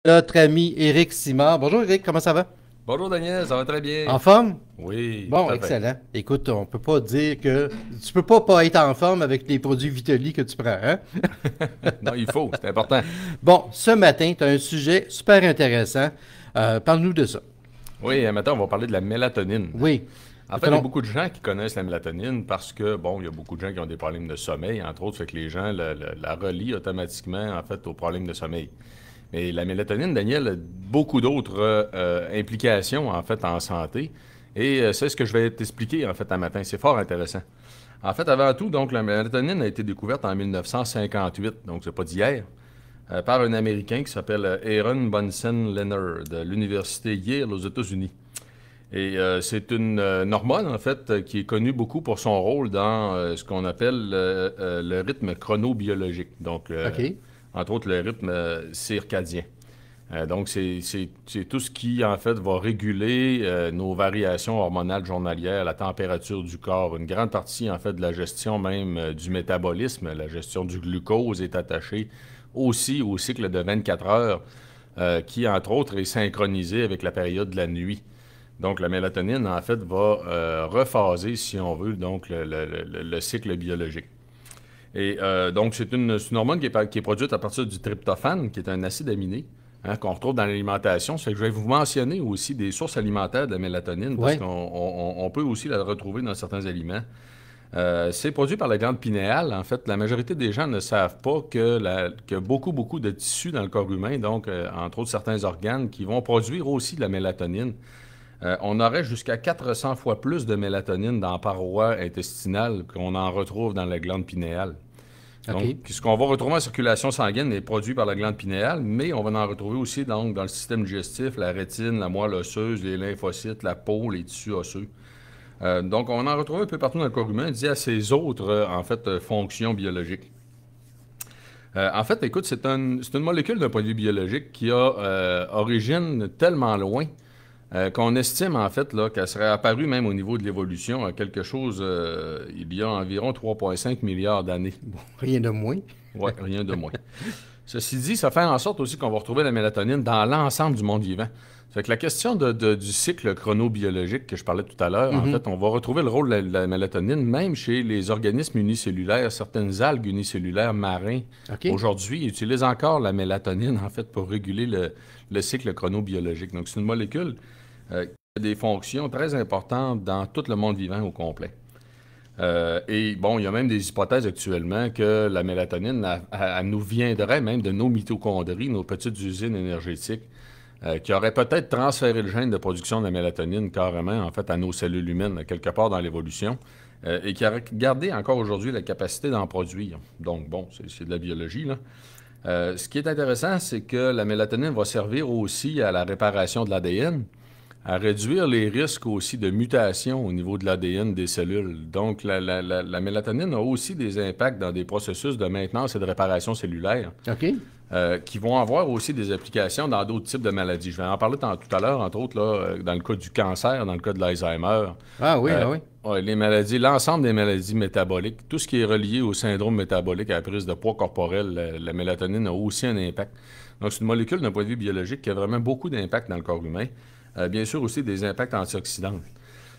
Notre ami Éric Simard. Bonjour Éric, comment ça va? Bonjour Daniel, ça va très bien. En forme? Oui, Bon, tout à fait. excellent. Écoute, on peut pas dire que tu peux pas être en forme avec les produits Vitali que tu prends, hein? Non, il faut, c'est important. Bon, ce matin, tu as un sujet super intéressant. Parle-nous de ça. Oui, maintenant, on va parler de la mélatonine. Oui, En ça fait, fait il y a long. beaucoup de gens qui connaissent la mélatonine parce que, bon, il y a beaucoup de gens qui ont des problèmes de sommeil, entre autres, fait que les gens la relient automatiquement, en fait, aux problèmes de sommeil. Mais la mélatonine, Daniel, a beaucoup d'autres implications, en fait, en santé. Et c'est ce que je vais t'expliquer, en fait, un matin. C'est fort intéressant. En fait, avant tout, donc, la mélatonine a été découverte en 1958, donc c'est pas d'hier. Par un Américain qui s'appelle Aaron Bunsen Lenner de l'Université Yale aux États-Unis. Et c'est une hormone, en fait, qui est connue beaucoup pour son rôle dans ce qu'on appelle le rythme chronobiologique. Donc, OK. entre autres, le rythme circadien. Donc, c'est tout ce qui, en fait, va réguler nos variations hormonales journalières, la température du corps. Une grande partie, en fait, de la gestion même du métabolisme, la gestion du glucose est attachée aussi au cycle de 24 heures, qui, entre autres, est synchronisé avec la période de la nuit. Donc, la mélatonine, en fait, va rephaser, si on veut, donc le cycle biologique. Et donc, c'est une hormone qui est produite à partir du tryptophane, qui est un acide aminé, hein, qu'on retrouve dans l'alimentation. Ça fait que je vais vous mentionner aussi des sources alimentaires de la mélatonine, parce Ouais. qu'on peut aussi la retrouver dans certains aliments. C'est produit par la glande pinéale. En fait, la majorité des gens ne savent pas qu'il y a beaucoup, beaucoup de tissus dans le corps humain, donc entre autres certains organes, qui vont produire aussi de la mélatonine. On aurait jusqu'à 400 fois plus de mélatonine dans la paroi intestinale qu'on en retrouve dans la glande pinéale. Donc, OK. ce qu'on va retrouver en circulation sanguine est produit par la glande pinéale, mais on va en retrouver aussi donc, dans le système digestif, la rétine, la moelle osseuse, les lymphocytes, la peau, les tissus osseux. Donc, on en retrouve un peu partout dans le corps humain, dit à ses autres, en fait, fonctions biologiques. En fait, écoute, c'est une molécule d'un point de vue biologique qui a origine tellement loin qu'on estime en fait là, qu'elle serait apparue même au niveau de l'évolution à quelque chose il y a environ 3,5 milliards d'années. Rien de moins. Ouais, rien de moins. Ceci dit, ça fait en sorte aussi qu'on va retrouver la mélatonine dans l'ensemble du monde vivant. Ça fait que la question du cycle chronobiologique que je parlais tout à l'heure, en Mhm. fait, on va retrouver le rôle de la mélatonine même chez les organismes unicellulaires, certaines algues unicellulaires marins. OK. Aujourd'hui, ils utilisent encore la mélatonine, en fait, pour réguler le cycle chronobiologique. Donc, c'est une molécule qui a des fonctions très importantes dans tout le monde vivant au complet. Et bon, il y a même des hypothèses actuellement que la mélatonine, elle nous viendrait même de nos mitochondries, nos petites usines énergétiques, qui auraient peut-être transféré le gène de production de la mélatonine carrément, en fait, à nos cellules humaines, quelque part dans l'évolution, et qui auraient gardé encore aujourd'hui la capacité d'en produire. Donc, bon, c'est de la biologie, là. Ce qui est intéressant, c'est que la mélatonine va servir aussi à la réparation de l'ADN, à réduire les risques aussi de mutation au niveau de l'ADN des cellules. Donc, la mélatonine a aussi des impacts dans des processus de maintenance et de réparation cellulaire OK. qui vont avoir aussi des applications dans d'autres types de maladies. Je vais en parler tout à l'heure, entre autres, là, dans le cas du cancer, dans le cas de l'Alzheimer. Ah oui, Euh, ah oui. ouais, les maladies, l'ensemble des maladies métaboliques, tout ce qui est relié au syndrome métabolique, à la prise de poids corporel, la mélatonine a aussi un impact. Donc, c'est une molécule d'un point de vue biologique qui a vraiment beaucoup d'impact dans le corps humain. Bien sûr aussi des impacts antioxydants.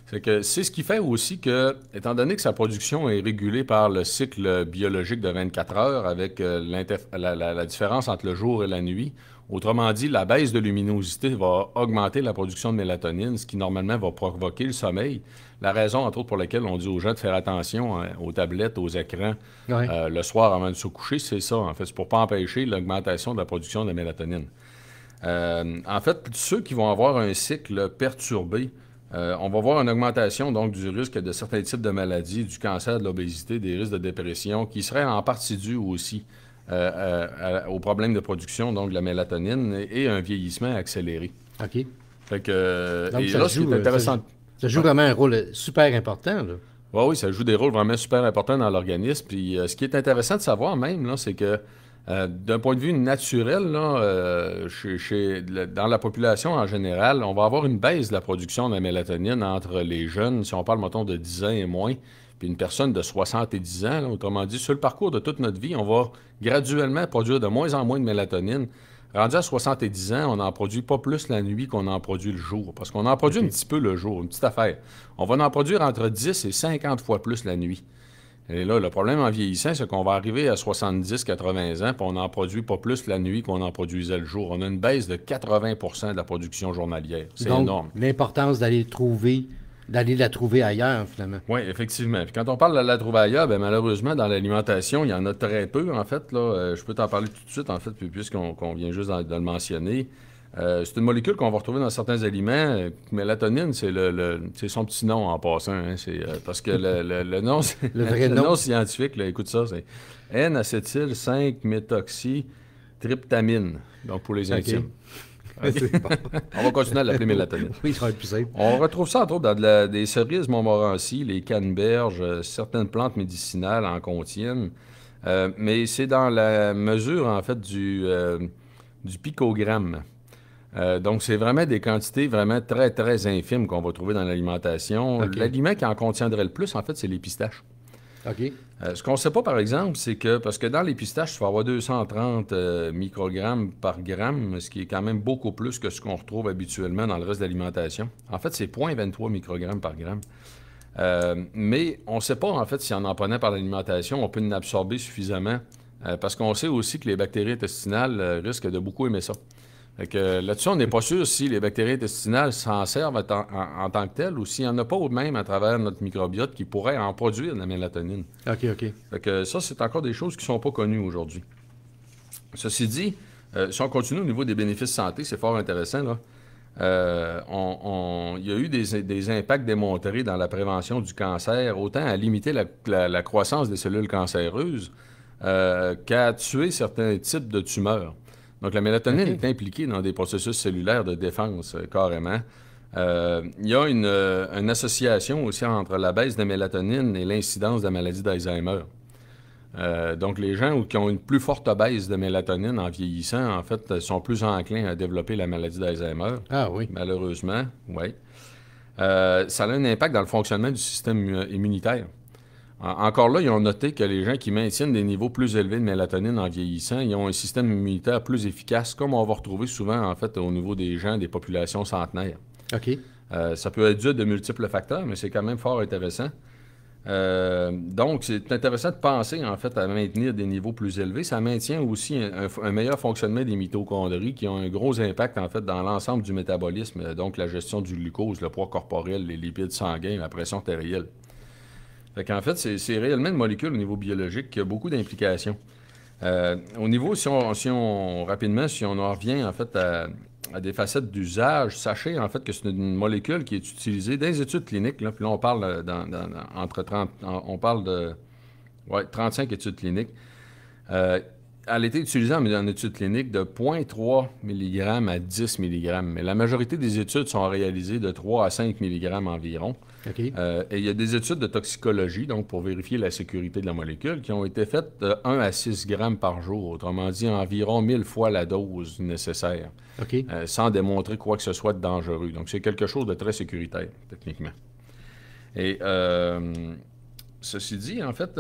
C'est ce qui fait aussi que, étant donné que sa production est régulée par le cycle biologique de 24 heures avec la différence entre le jour et la nuit, autrement dit, la baisse de luminosité va augmenter la production de mélatonine, ce qui normalement va provoquer le sommeil. La raison, entre autres, pour laquelle on dit aux gens de faire attention hein, aux tablettes, aux écrans Ouais. le soir avant de se coucher, c'est ça, en fait. C'est pour ne pas empêcher l'augmentation de la production de mélatonine. En fait, ceux qui vont avoir un cycle perturbé, on va voir une augmentation donc du risque de certains types de maladies, du cancer, de l'obésité, des risques de dépression, qui seraient en partie dus aussi aux problèmes de production donc de la mélatonine et un vieillissement accéléré. OK. Fait que, Donc, et là, ce qui est intéressant, ça joue ouais. vraiment un rôle super important, là. Ouais, oui, ça joue des rôles vraiment super importants dans l'organisme. Puis ce qui est intéressant de savoir même, là, c'est que d'un point de vue naturel, là, dans la population en général, on va avoir une baisse de la production de la mélatonine entre les jeunes, si on parle, mettons, de 10 ans et moins, puis une personne de 70 ans. Là, autrement dit, sur le parcours de toute notre vie, on va graduellement produire de moins en moins de mélatonine Rendu à 70 ans, on n'en produit pas plus la nuit qu'on en produit le jour. Parce qu'on en produit un petit peu le jour, une petite affaire. On va en produire entre 10 et 50 fois plus la nuit. Et là, le problème en vieillissant, c'est qu'on va arriver à 70-80 ans, puis on n'en produit pas plus la nuit qu'on en produisait le jour. On a une baisse de 80 de la production journalière. C'est énorme. L'importance d'aller la trouver ailleurs, finalement. Oui, effectivement. Puis quand on parle de la trouver ailleurs, bien, malheureusement, dans l'alimentation, il y en a très peu, en fait. Là. Je peux t'en parler tout de suite, en fait, puisqu'on vient juste de le mentionner. C'est une molécule qu'on va retrouver dans certains aliments. Mélatonine, c'est son petit nom en passant. Hein. Parce que le nom, le vrai nom scientifique, là, écoute ça, c'est N-acétyl-5-méthoxytryptamine. Donc, pour les intimes. Okay. Bon. On va continuer à l'appeler mélatonine. Oui, ça va être plus simple. On retrouve ça, entre autres, dans des cerises Montmorency, les canneberges, certaines plantes médicinales en contiennent. Mais c'est dans la mesure, en fait, du picogramme. Donc, c'est vraiment des quantités vraiment très, très infimes qu'on va trouver dans l'alimentation. Okay. L'aliment qui en contiendrait le plus, en fait, c'est les pistaches. OK. Ce qu'on ne sait pas, par exemple, c'est que, parce que dans les pistaches, tu vas avoir 230 microgrammes par gramme, ce qui est quand même beaucoup plus que ce qu'on retrouve habituellement dans le reste de l'alimentation. En fait, c'est 0,23 microgrammes par gramme. Mais on ne sait pas, en fait, si en prenant par l'alimentation, on peut en absorber suffisamment, parce qu'on sait aussi que les bactéries intestinales risquent de beaucoup aimer ça. Là-dessus, on n'est pas sûr si les bactéries intestinales s'en servent en tant que telles ou s'il n'y en a pas même à travers notre microbiote qui pourrait en produire de la mélatonine. OK. Ça, c'est encore des choses qui ne sont pas connues aujourd'hui. Ceci dit, si on continue au niveau des bénéfices santé, c'est fort intéressant. Là. Il y a eu des impacts démontrés dans la prévention du cancer, autant à limiter la croissance des cellules cancéreuses qu'à tuer certains types de tumeurs. Donc, la mélatonine est impliquée dans des processus cellulaires de défense, carrément. Il y a une association aussi entre la baisse de mélatonine et l'incidence de la maladie d'Alzheimer. Donc, les gens qui ont une plus forte baisse de mélatonine en vieillissant, en fait, sont plus enclins à développer la maladie d'Alzheimer. Ah oui. Malheureusement, oui. Ça a un impact dans le fonctionnement du système immunitaire. Encore là, ils ont noté que les gens qui maintiennent des niveaux plus élevés de mélatonine en vieillissant, ils ont un système immunitaire plus efficace, comme on va retrouver souvent, en fait, au niveau des gens, des populations centenaires. OK. Ça peut être dû à de multiples facteurs, mais c'est quand même fort intéressant. Donc, c'est intéressant de penser, en fait, à maintenir des niveaux plus élevés. Ça maintient aussi un meilleur fonctionnement des mitochondries qui ont un gros impact, en fait, dans l'ensemble du métabolisme, donc la gestion du glucose, le poids corporel, les lipides sanguins, la pression artérielle. Fait qu'en fait, c'est réellement une molécule au niveau biologique qui a beaucoup d'implications. Au niveau, si on en revient en fait à des facettes d'usage, sachez en fait que c'est une molécule qui est utilisée dans les études cliniques. Là, puis là, on parle on parle de 35 études cliniques. Elle a été utilisée en études cliniques de 0,3 mg à 10 mg. Mais la majorité des études sont réalisées de 3 à 5 mg environ. Okay. Et il y a des études de toxicologie, donc pour vérifier la sécurité de la molécule, qui ont été faites de 1 à 6 grammes par jour, autrement dit environ 1000 fois la dose nécessaire, okay. Sans démontrer quoi que ce soit de dangereux. Donc c'est quelque chose de très sécuritaire, techniquement. Et ceci dit, en fait,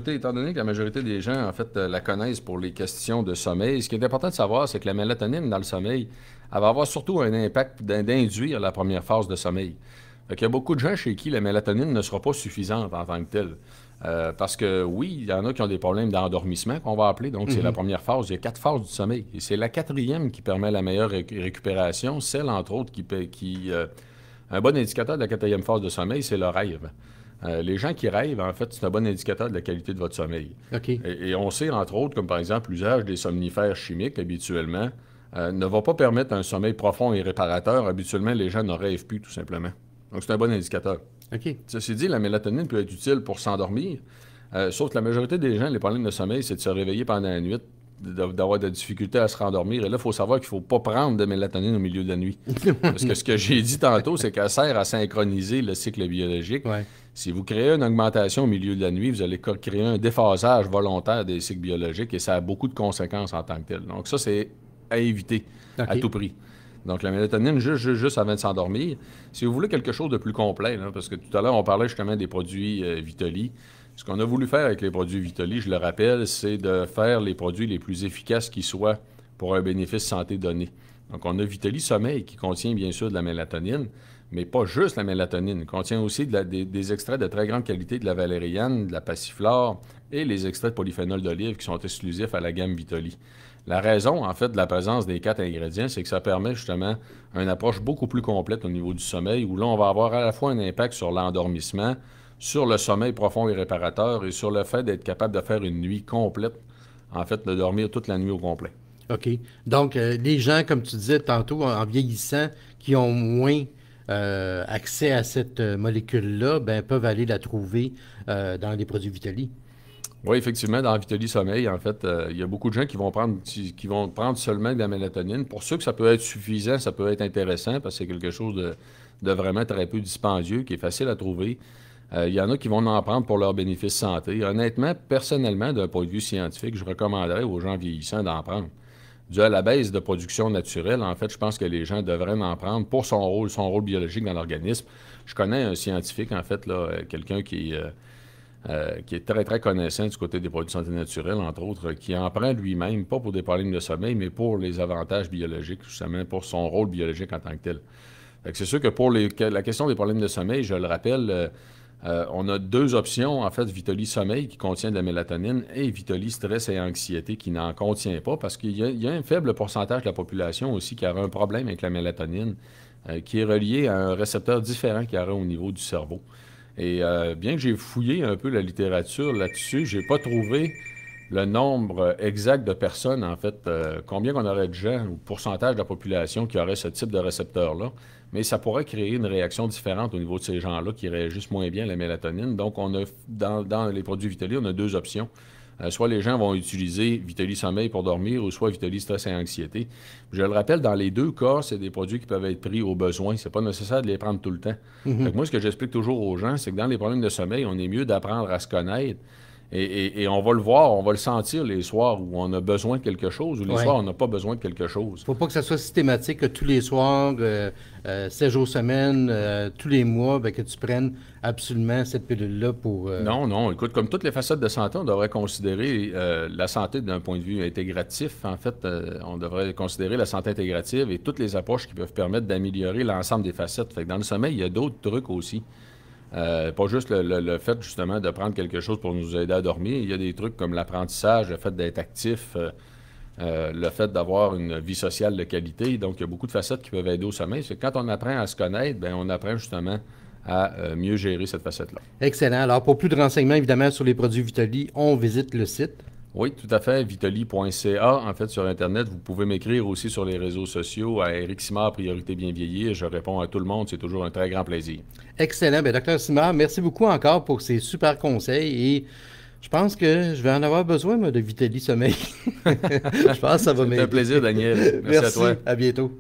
étant donné que la majorité des gens, en fait, la connaissent pour les questions de sommeil, ce qui est important de savoir, c'est que la mélatonine dans le sommeil, elle va avoir surtout un impact d'induire la première phase de sommeil. Il y a beaucoup de gens chez qui la mélatonine ne sera pas suffisante en tant que telle. Parce que oui, il y en a qui ont des problèmes d'endormissement, qu'on va appeler. Donc, c'est la première phase. Il y a 4 phases du sommeil. Et c'est la 4e qui permet la meilleure récupération. Celle, entre autres, un bon indicateur de la 4e phase de sommeil, c'est le rêve. Les gens qui rêvent, en fait, c'est un bon indicateur de la qualité de votre sommeil. Okay. Et on sait, entre autres, comme par exemple, l'usage des somnifères chimiques, habituellement, ne va pas permettre un sommeil profond et réparateur. Habituellement, les gens ne rêvent plus, tout simplement. Donc, c'est un bon indicateur. Okay. Ceci dit, la mélatonine peut être utile pour s'endormir, sauf que la majorité des gens, les problèmes de sommeil, c'est de se réveiller pendant la nuit, d'avoir de la difficulté à se rendormir. Et là, il faut savoir qu'il ne faut pas prendre de mélatonine au milieu de la nuit. Parce que ce que j'ai dit tantôt, c'est qu'elle sert à synchroniser le cycle biologique. Ouais. Si vous créez une augmentation au milieu de la nuit, vous allez créer un déphasage volontaire des cycles biologiques et ça a beaucoup de conséquences en tant que tel. Donc ça, c'est à éviter à tout prix. Donc, la mélatonine, juste avant de s'endormir. Si vous voulez quelque chose de plus complet, là, parce que tout à l'heure, on parlait justement des produits Vitali. Ce qu'on a voulu faire avec les produits Vitali, je le rappelle, c'est de faire les produits les plus efficaces qui soient pour un bénéfice santé donné. Donc, on a Vitali Sommeil qui contient bien sûr de la mélatonine, mais pas juste la mélatonine. Il contient aussi des extraits de très grande qualité de la valériane, de la passiflore et les extraits de polyphénol d'olive qui sont exclusifs à la gamme Vitali. La raison, en fait, de la présence des 4 ingrédients, c'est que ça permet justement une approche beaucoup plus complète au niveau du sommeil, où là, on va avoir à la fois un impact sur l'endormissement, sur le sommeil profond et réparateur et sur le fait d'être capable de faire une nuit complète, en fait, de dormir toute la nuit au complet. OK. Donc, les gens, comme tu disais tantôt, en vieillissant, qui ont moins accès à cette molécule-là, ben, peuvent aller la trouver dans les produits Vitali. Oui, effectivement, dans Vitali Sommeil, en fait, il y a beaucoup de gens qui vont prendre seulement de la mélatonine. Pour ceux que ça peut être suffisant, ça peut être intéressant parce que c'est quelque chose de vraiment très peu dispendieux, qui est facile à trouver. Il y en a qui vont en prendre pour leur bénéfice santé. Honnêtement, personnellement, d'un point de vue scientifique, je recommanderais aux gens vieillissants d'en prendre. Dû à la baisse de production naturelle, en fait, je pense que les gens devraient en prendre pour son rôle biologique dans l'organisme. Je connais un scientifique, en fait, là, quelqu'un qui est très, très connaissant du côté des produits de santé naturelle, entre autres, qui en prend lui-même, pas pour des problèmes de sommeil, mais pour les avantages biologiques, justement, pour son rôle biologique en tant que tel. C'est sûr que pour la question des problèmes de sommeil, je le rappelle, on a 2 options, en fait, Vitali Sommeil qui contient de la mélatonine et Vitali Stress et Anxiété qui n'en contient pas parce qu'il y a un faible pourcentage de la population aussi qui aurait un problème avec la mélatonine qui est relié à un récepteur différent qu'il y aurait au niveau du cerveau. Et bien que j'ai fouillé un peu la littérature là-dessus, j'ai pas trouvé le nombre exact de personnes, en fait, combien qu'on aurait de gens ou pourcentage de la population qui aurait ce type de récepteur-là. Mais ça pourrait créer une réaction différente au niveau de ces gens-là qui réagissent moins bien à la mélatonine. Donc, on a dans les produits Vitali, on a 2 options. Soit les gens vont utiliser Vitali Sommeil pour dormir ou soit Vitali Stress et Anxiété. Je le rappelle, dans les 2 cas, c'est des produits qui peuvent être pris au besoin. C'est pas nécessaire de les prendre tout le temps. Fait que moi, ce que j'explique toujours aux gens, c'est que dans les problèmes de sommeil, on est mieux d'apprendre à se connaître. Et on va le voir, on va le sentir les soirs où on a besoin de quelque chose ou les soirs où on n'a pas besoin de quelque chose. Faut pas que ça soit systématique, que tous les soirs, 7 jours semaine, tous les mois, ben, que tu prennes absolument cette pilule-là pour... Non, non. Écoute, comme toutes les facettes de santé, on devrait considérer la santé d'un point de vue intégratif. En fait, on devrait considérer la santé intégrative et toutes les approches qui peuvent permettre d'améliorer l'ensemble des facettes. Fait que dans le sommeil, il y a d'autres trucs aussi. Pas juste le fait, justement, de prendre quelque chose pour nous aider à dormir. Il y a des trucs comme l'apprentissage, le fait d'être actif, le fait d'avoir une vie sociale de qualité. Donc, il y a beaucoup de facettes qui peuvent aider au sommeil. C'est que quand on apprend à se connaître, bien, on apprend justement à mieux gérer cette facette-là. Excellent. Alors, pour plus de renseignements, évidemment, sur les produits Vitali, on visite le site. Oui, tout à fait. Vitali.ca, en fait, sur Internet. Vous pouvez m'écrire aussi sur les réseaux sociaux à Éric Simard, Priorité Bien Vieillir. Je réponds à tout le monde. C'est toujours un très grand plaisir. Excellent. Bien, Dr Simard, merci beaucoup encore pour ces super conseils et je pense que je vais en avoir besoin, moi, de Vitali Sommeil. Je pense que ça va m'aider. C'est un plaisir, Daniel. Merci à toi. À bientôt.